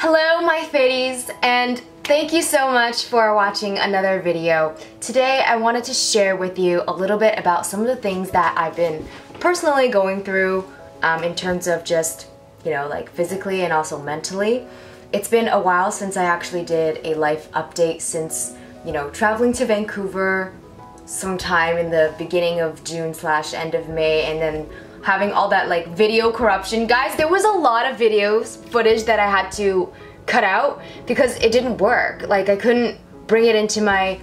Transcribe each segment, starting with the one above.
Hello my fitties, and thank you so much for watching another video. Today I wanted to share with you a little bit about some of the things that I've been personally going through in terms of just, like physically and also mentally. It's been a while since I actually did a life update since, traveling to Vancouver sometime in the beginning of June / end of May, and then having all that like video corruption. Guys, there was a lot of footage that I had to cut out because it didn't work. Like, I couldn't bring it into my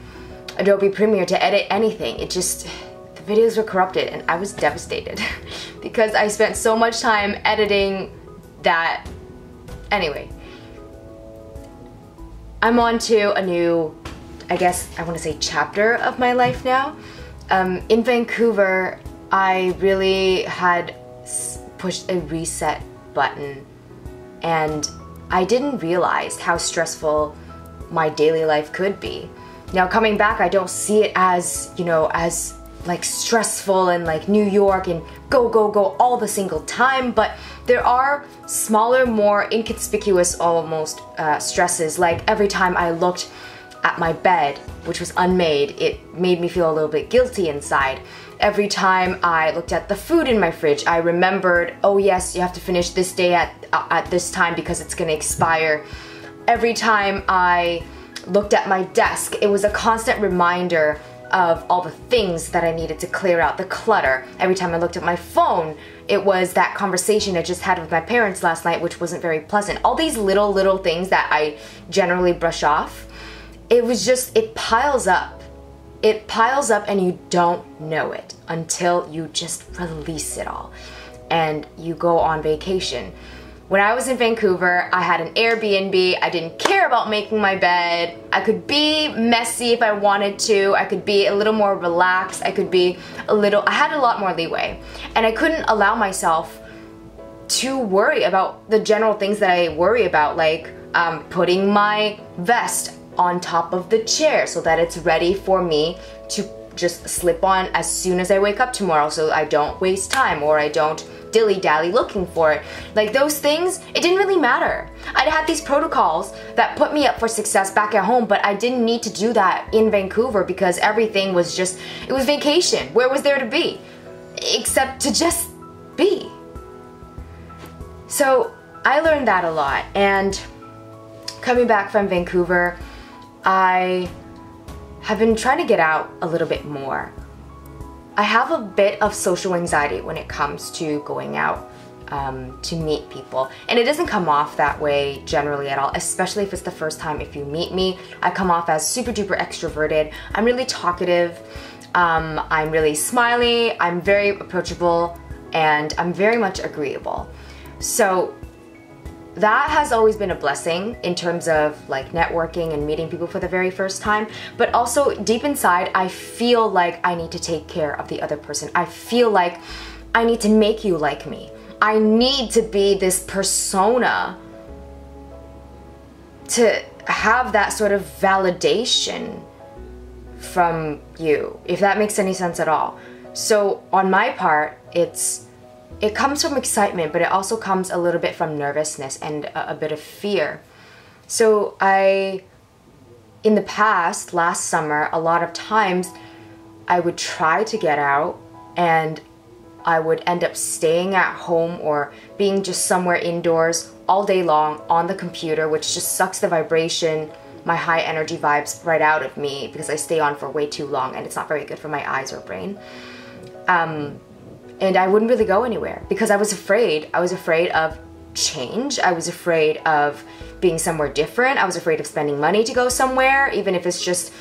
Adobe Premiere to edit anything. The videos were corrupted and I was devastated because I spent so much time editing that. Anyway, I'm on to a new, I guess I want to say, chapter of my life now. In Vancouver, I really had pushed a reset button, and I didn't realize how stressful my daily life could be. Now coming back, I don't see it as, as like stressful and like New York and go, go, go all the single time, but there are smaller, more inconspicuous almost stresses. Like every time I looked at my bed, which was unmade, it made me feel a little bit guilty inside. Every time I looked at the food in my fridge, I remembered, oh yes, you have to finish this day at this time because it's gonna expire. Every time I looked at my desk, it was a constant reminder of all the things that I needed to clear out, the clutter. Every time I looked at my phone, it was that conversation I just had with my parents last night, which wasn't very pleasant. All these little things that I generally brush off, it piles up. It piles up and you don't know it until you just release it all and you go on vacation. When I was in Vancouver, I had an Airbnb. I didn't care about making my bed. I could be messy if I wanted to. I could be a little more relaxed. I had a lot more leeway. And I couldn't allow myself to worry about the general things that I worry about, like putting my vest on top of the chair so that it's ready for me to just slip on as soon as I wake up tomorrow, so I don't waste time or I don't dilly-dally looking for it. Like those things, it didn't really matter. I'd had these protocols that put me up for success back at home, but I didn't need to do that in Vancouver because everything was just, it was vacation. Where was there to be? Except to just be. So I learned that a lot, and coming back from Vancouver, I have been trying to get out a little bit more. I have a bit of social anxiety when it comes to going out to meet people, and it doesn't come off that way generally at all, especially if it's the first time. If you meet me, I come off as super duper extroverted. I'm really talkative, I'm really smiley, I'm very approachable, and I'm very much agreeable. So that has always been a blessing in terms of like networking and meeting people for the very first time, but also deep inside I feel like I need to take care of the other person. I feel like I need to make you like me. I need to be this persona to have that sort of validation from you, if that makes any sense at all. So on my part, it comes from excitement, but it also comes a little bit from nervousness and a bit of fear. So in the past, last summer, a lot of times I would try to get out and I would end up staying at home or being just somewhere indoors all day long on the computer, which just sucks the vibration, my high energy vibes right out of me because I stay on for way too long and it's not very good for my eyes or brain. And I wouldn't really go anywhere because I was afraid. I was afraid of change. I was afraid of being somewhere different. I was afraid of spending money to go somewhere, even if it's just,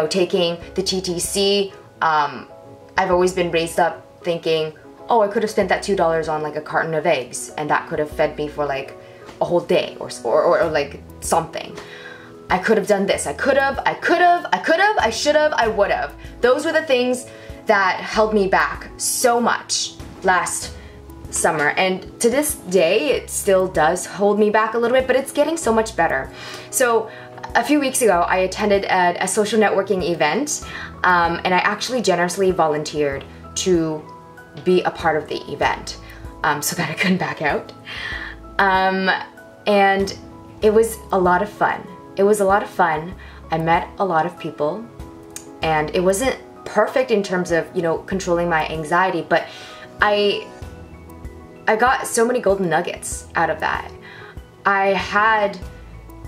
taking the TTC. I've always been raised up thinking, oh, I could have spent that $2 on like a carton of eggs and that could have fed me for like a whole day or like something. I could have done this. I should have, I would have. Those were the things that held me back so much last summer, and to this day it still does hold me back a little bit, but it's getting so much better. So a few weeks ago I attended a social networking event, and I actually generously volunteered to be a part of the event so that I couldn't back out. And it was a lot of fun. It was a lot of fun. I met a lot of people, and it wasn't perfect in terms of, you know, controlling my anxiety, but I got so many golden nuggets out of that. I had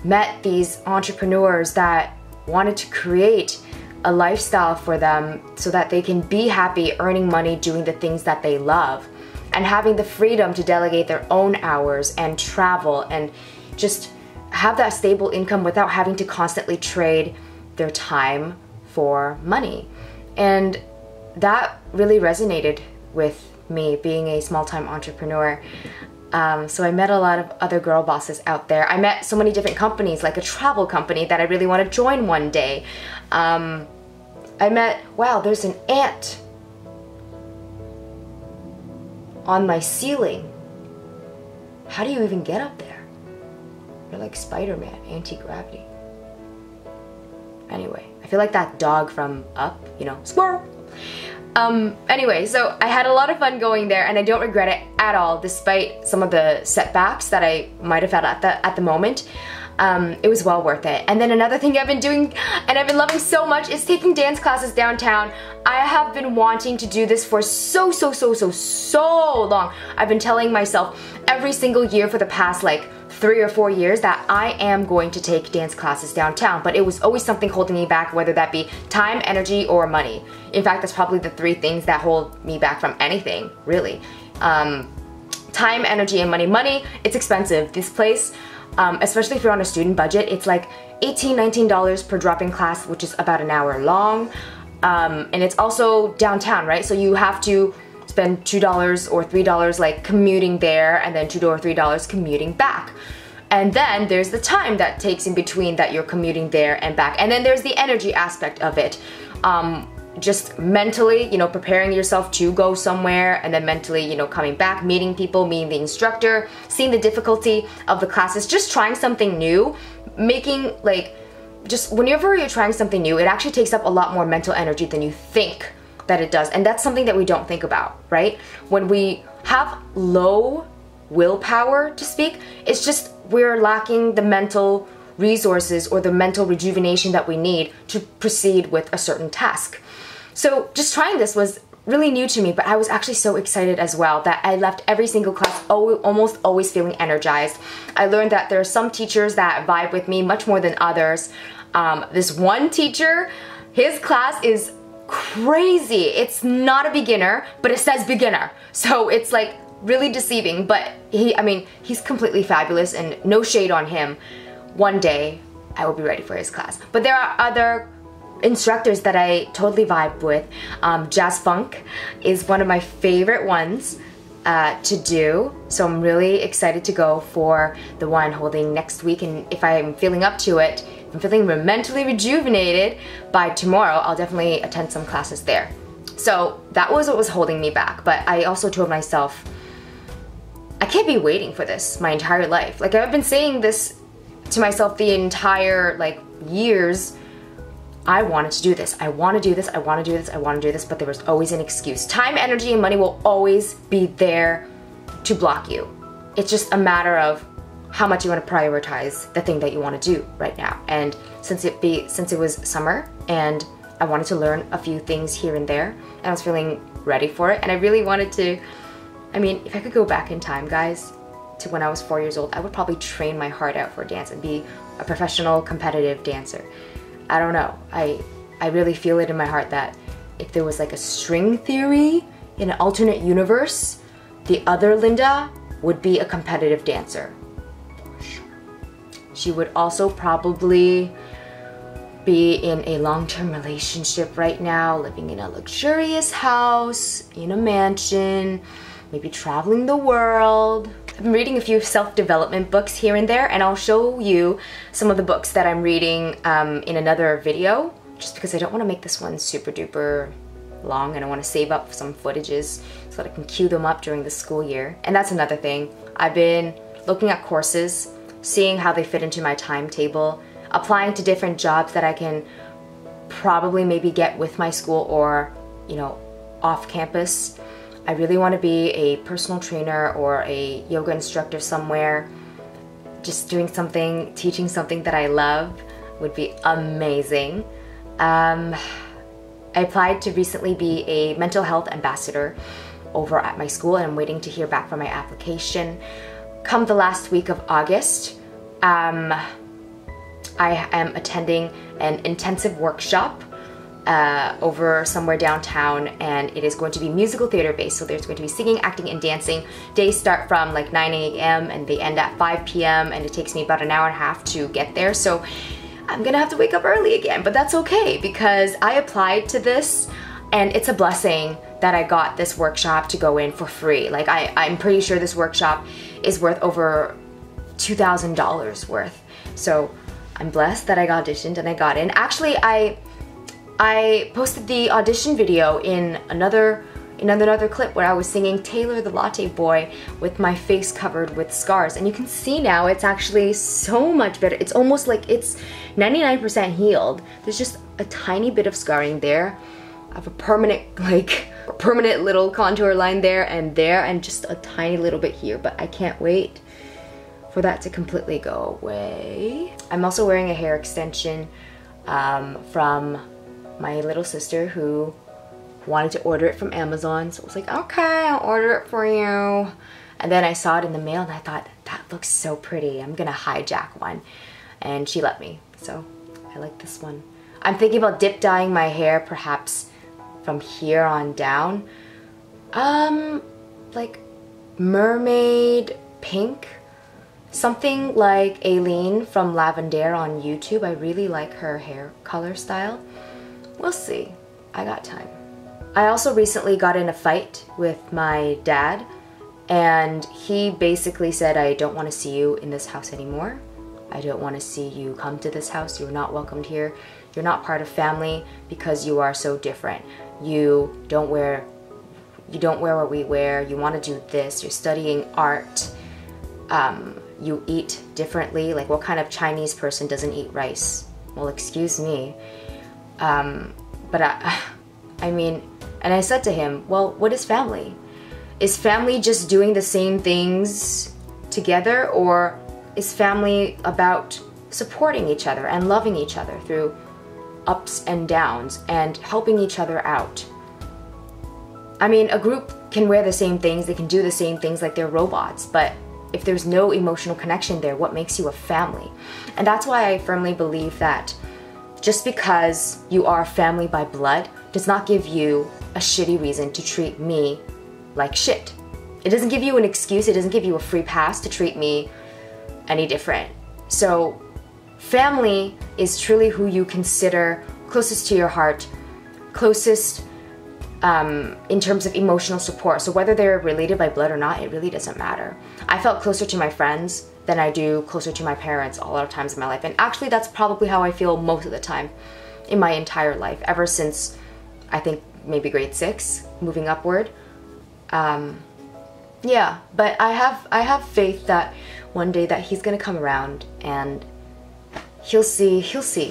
met these entrepreneurs that wanted to create a lifestyle for them so that they can be happy earning money doing the things that they love and having the freedom to delegate their own hours and travel and just have that stable income without having to constantly trade their time for money. And that really resonated with me, being a small-time entrepreneur. So I met a lot of other girl bosses out there. I met so many different companies, like a travel company that I really want to join one day. I met, wow, there's an ant on my ceiling. How do you even get up there? You're like Spider-Man, anti-gravity. Anyway, I feel like that dog from Up, you know, squirrel. Anyway, so I had a lot of fun going there, and I don't regret it at all, despite some of the setbacks that I might have had at the moment. It was well worth it. And then another thing I've been doing, and I've been loving so much, is taking dance classes downtown. I have been wanting to do this for so long. I've been telling myself every single year for the past like 3 or 4 years that I am going to take dance classes downtown, but it was always something holding me back, whether that be time, energy, or money. In fact, that's probably the 3 things that hold me back from anything, really. Time, energy, and money. Money, it's expensive. This place, especially if you're on a student budget, it's like $18, $19 per drop-in class, which is about an hour long. And it's also downtown, right? So you have to spend $2 or $3 like commuting there, and then $2 or $3 commuting back. And then there's the time that takes in between that you're commuting there and back. And then there's the energy aspect of it. Just mentally, you know, preparing yourself to go somewhere, and then mentally, you know, coming back, meeting people, meeting the instructor, seeing the difficulty of the classes, just trying something new, making like, just whenever you're trying something new, it actually takes up a lot more mental energy than you think that it does. And that's something that we don't think about, right? When we have low willpower, to speak, it's just we're lacking the mental resources or the mental rejuvenation that we need to proceed with a certain task. So just trying this was really new to me, but I was actually so excited as well that I left every single class almost always feeling energized. I learned that there are some teachers that vibe with me much more than others. This one teacher, his class is crazy. It's not a beginner, but it says beginner. So it's like really deceiving, but he's completely fabulous, and no shade on him. One day I will be ready for his class. But there are other instructors that I totally vibe with. Jazz Funk is one of my favorite ones to do, so I'm really excited to go for the one holding next week, and if I'm feeling up to it, if I'm feeling mentally rejuvenated by tomorrow, I'll definitely attend some classes there. So that was what was holding me back, but I also told myself, I can't be waiting for this my entire life. Like, I've been saying this to myself the entire like years. I wanted to do this, I want to do this, I want to do this, I want to do this, but there was always an excuse. Time, energy, and money will always be there to block you. It's just a matter of how much you want to prioritize the thing that you want to do right now. And since it was summer and I wanted to learn a few things here and there, and I was feeling ready for it, and I really wanted to, if I could go back in time, guys, to when I was 4 years old, I would probably train my heart out for dance and be a professional competitive dancer. I don't know, I really feel it in my heart that if there was like a string theory in an alternate universe, the other Linda would be a competitive dancer. For sure. She would also probably be in a long-term relationship right now, living in a luxurious house, in a mansion, maybe traveling the world. I've been reading a few self-development books here and there, and I'll show you some of the books that I'm reading in another video, just because I don't want to make this one super duper long, and I want to save up some footages so that I can queue them up during the school year. And that's another thing. I've been looking at courses, seeing how they fit into my timetable, applying to different jobs that I can probably maybe get with my school or, you know, off campus. I really want to be a personal trainer or a yoga instructor somewhere. just doing something, teaching something that I love would be amazing. I applied to recently be a mental health ambassador over at my school, and I'm waiting to hear back from my application. Come the last week of August, I am attending an intensive workshop over somewhere downtown, and it is going to be musical theater based. So there's going to be singing, acting, and dancing. Days start from like 9 a.m. and they end at 5 p.m. and it takes me about an hour and a half to get there. So I'm gonna have to wake up early again, but that's okay because I applied to this, and it's a blessing that I got this workshop to go in for free. Like I'm pretty sure this workshop is worth over $2,000 worth. So I'm blessed that I got auditioned and I got in. Actually, I posted the audition video in another clip where I was singing Taylor the Latte Boy with my face covered with scars, and you can see now it's actually so much better. It's almost like it's 99% healed. There's just a tiny bit of scarring there. I have a permanent little contour line there, and just a tiny little bit here, but I can't wait for that to completely go away. I'm also wearing a hair extension from my little sister who wanted to order it from Amazon. So I was like, okay, I'll order it for you. And then I saw it in the mail and I thought, that looks so pretty. I'm gonna hijack one. And she let me, so I like this one. I'm thinking about dip dyeing my hair perhaps from here on down. Like mermaid pink. Something like Aileen from Lavender on YouTube. I really like her hair color style. We'll see. I got time. I also recently got in a fight with my dad, and he basically said, I don't want to see you in this house anymore. I don't want to see you come to this house. You're not welcomed here. You're not part of family because you are so different. You don't wear what we wear. You want to do this. You're studying art. You eat differently. Like, what kind of Chinese person doesn't eat rice? Well, excuse me. But I mean, and I said to him, well, what is family? Is family just doing the same things together, or is family about supporting each other and loving each other through ups and downs and helping each other out? I mean, a group can wear the same things, they can do the same things like they're robots, but if there's no emotional connection there, what makes you a family? And that's why I firmly believe that just because you are family by blood does not give you a shitty reason to treat me like shit. It doesn't give you an excuse, it doesn't give you a free pass to treat me any different. So family is truly who you consider closest to your heart, closest in terms of emotional support. So whether they're related by blood or not, it really doesn't matter. I felt closer to my friends than I do closer to my parents a lot of times in my life. And actually that's probably how I feel most of the time in my entire life, ever since I think maybe grade 6, moving upward. Yeah, but I have faith that one day that he's gonna come around and he'll see.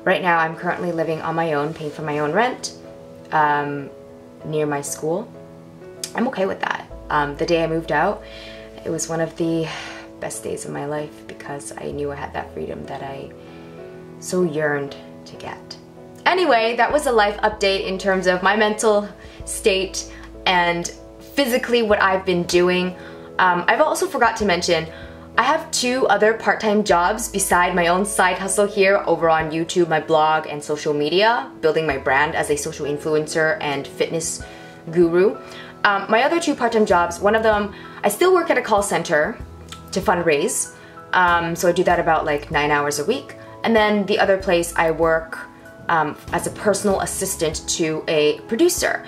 Right now I'm currently living on my own, paying for my own rent, near my school. I'm okay with that. The day I moved out, it was one of the best days of my life because I knew I had that freedom that I so yearned to get. Anyway, that was a life update in terms of my mental state and physically what I've been doing. I've also forgot to mention, I have 2 other part-time jobs beside my own side hustle here over on YouTube, my blog, and social media, building my brand as a social influencer and fitness guru. My other 2 part-time jobs, one of them, I still work at a call center to fundraise. So I do that about like 9 hours a week. And then the other place I work as a personal assistant to a producer.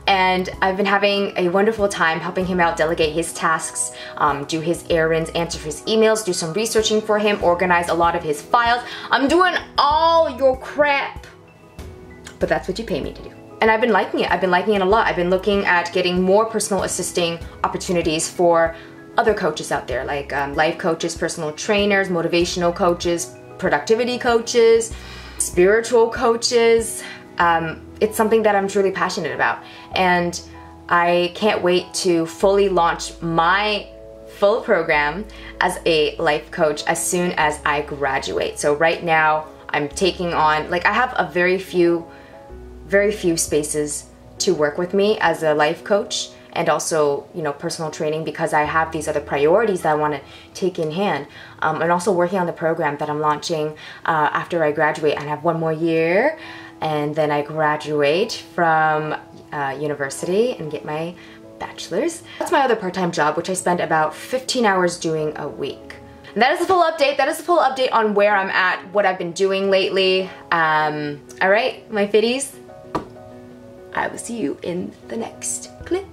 And I've been having a wonderful time helping him out, delegate his tasks, do his errands, answer his emails, do some researching for him, organize a lot of his files. I'm doing all your crap. But that's what you pay me to do. And I've been liking it. I've been liking it a lot. I've been looking at getting more personal assisting opportunities for other coaches out there, like life coaches, personal trainers, motivational coaches, productivity coaches, spiritual coaches. It's something that I'm truly passionate about. And I can't wait to fully launch my full program as a life coach as soon as I graduate. So right now I'm taking on, like, I have a very few spaces to work with me as a life coach, and also, you know, personal training, because I have these other priorities that I want to take in hand. And also working on the program that I'm launching after I graduate. And I have one more year, and then I graduate from university and get my bachelor's. That's my other part-time job, which I spend about 15 hours doing a week. And that is the full update. That is the full update on where I'm at, what I've been doing lately. All right, my fitties, I will see you in the next clip.